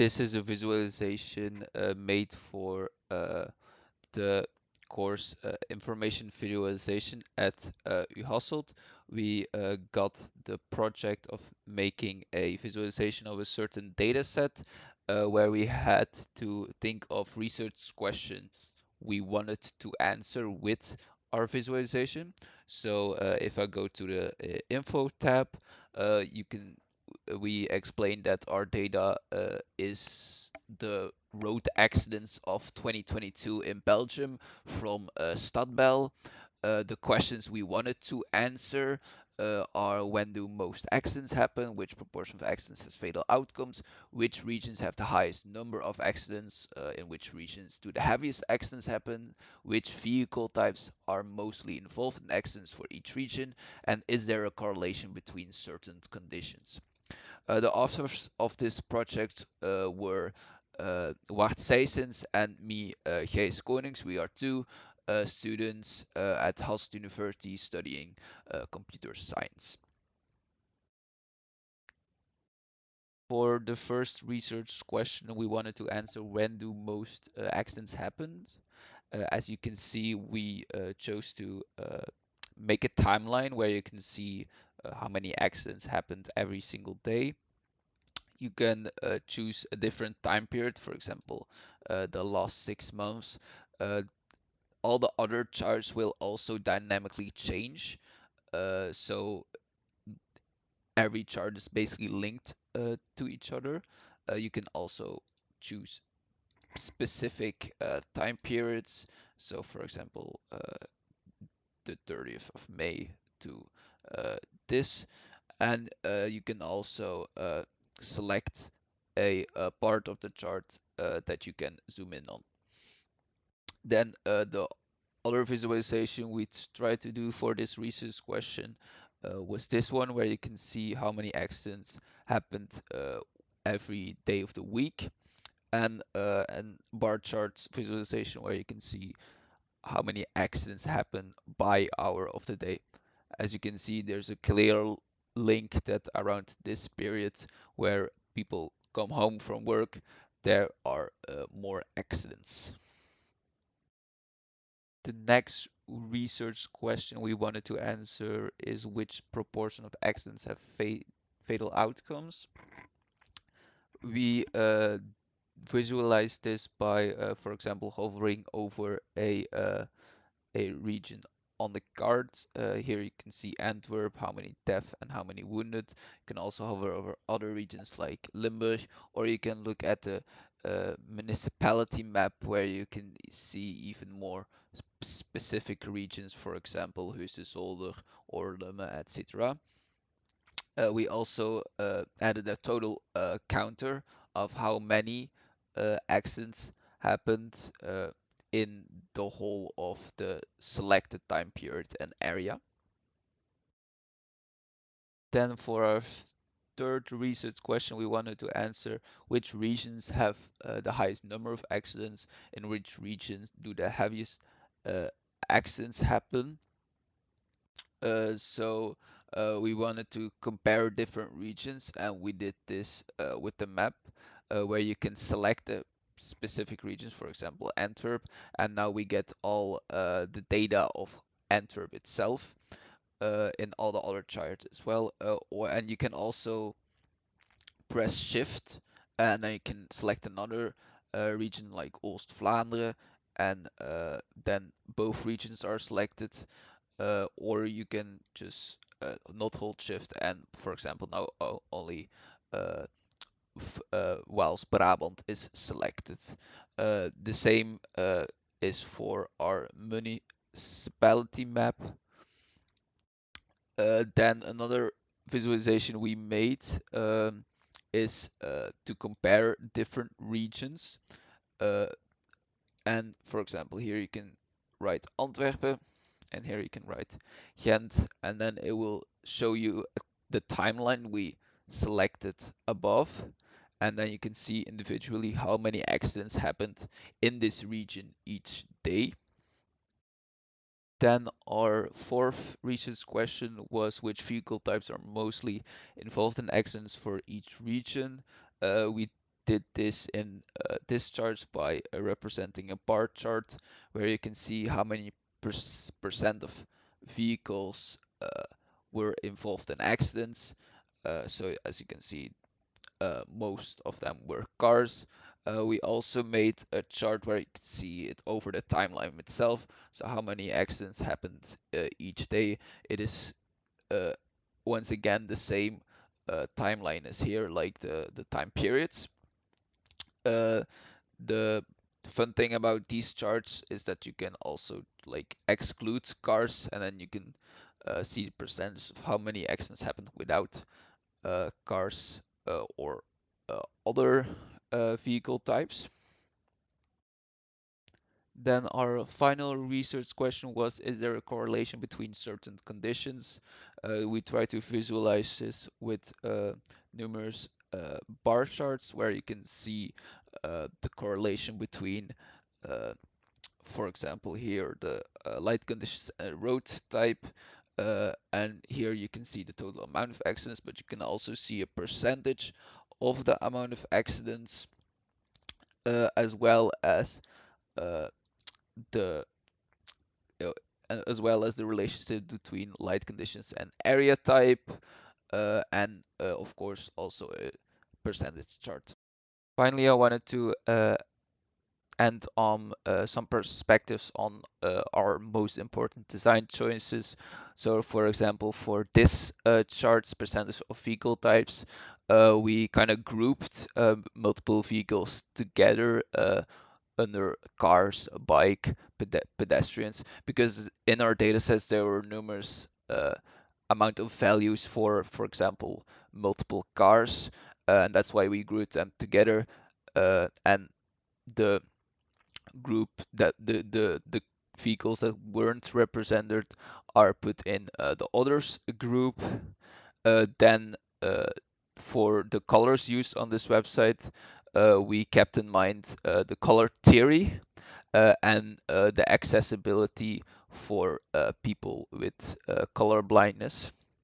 This is a visualization made for the course Information Visualization at Hasselt. We got the project of making a visualization of a certain data set where we had to think of research questions we wanted to answer with our visualization. So if I go to the info tab, you can we explained that our data is the road accidents of 2022 in Belgium from Statbel. The questions we wanted to answer are: when do most accidents happen? Which proportion of accidents has fatal outcomes? Which regions have the highest number of accidents? In which regions do the heaviest accidents happen? Which vehicle types are mostly involved in accidents for each region? And is there a correlation between certain conditions? The authors of this project were Ceyssens and me, Gijs Konings. We are two students at Hasselt University studying computer science. For the first research question, we wanted to answer: when do most accidents happen? As you can see, we chose to make a timeline where you can see how many accidents happened every single day. You can choose a different time period, for example, the last 6 months. Uh, all the other charts will also dynamically change. So every chart is basically linked to each other. You can also choose specific time periods. So, for example, the 30th of May to this. And you can also select a part of the chart that you can zoom in on. Then the other visualization we tried to do for this research question was this one, where you can see how many accidents happened every day of the week, and bar charts visualization where you can see how many accidents happen by hour of the day. As you can see, there's a clear link that around this period where people come home from work, there are more accidents. The next research question we wanted to answer is: which proportion of accidents have fatal outcomes? We visualize this by, for example, hovering over a region on the cards. Here you can see Antwerp, how many death and how many wounded. You can also hover over other regions like Limburg, or you can look at the municipality map where you can see even more specific regions, for example, Hussensolder or Lumme, etc. We also added a total counter of how many accidents happened in the whole of the selected time period and area. Then for our third research question, we wanted to answer: which regions have the highest number of accidents, in which regions do the heaviest accidents happen. So we wanted to compare different regions, and we did this with the map where you can select the specific regions, for example Antwerp, and now we get all the data of Antwerp itself in all the other charts as well. And you can also press shift and then you can select another region like Oost-Vlaanderen, and then both regions are selected. Or you can just not hold shift and, for example, now only whilst Brabant is selected. The same is for our municipality map. Then another visualization we made is to compare different regions. And for example, here you can write Antwerpen, and here you can write Ghent, and then it will show you the timeline we selected above, and then you can see individually how many accidents happened in this region each day. Then our fourth research question was: which vehicle types are mostly involved in accidents for each region? We did this in this chart by representing a bar chart where you can see how many percent of vehicles were involved in accidents. So as you can see, most of them were cars. We also made a chart where you could see it over the timeline itself. So how many accidents happened each day. It is uh, once again the same timeline as here, like the time periods. Uh, the fun thing about these charts is that you can also like exclude cars, and then you can see the percentage of how many accidents happened without cars or other vehicle types. Then our final research question was, is there a correlation between certain conditions? We try to visualize this with numerous bar charts where you can see the correlation between, uh, for example, here the light conditions and road type. And here you can see the total amount of accidents, but you can also see a percentage of the amount of accidents, as well as uh, the uh, as well as the relationship between light conditions and area type, and of course also a percentage chart. Finally, I wanted to end on some perspectives on our most important design choices. So, for example, for this chart's percentage of vehicle types, we kind of grouped multiple vehicles together under cars, bike, pedestrians, because in our data sets there were numerous amount of values for example, multiple cars, and that's why we grouped them together. And the group that the vehicles that weren't represented are put in the others group. Then for the colors used on this website, we kept in mind the color theory and the accessibility for people with color blindness.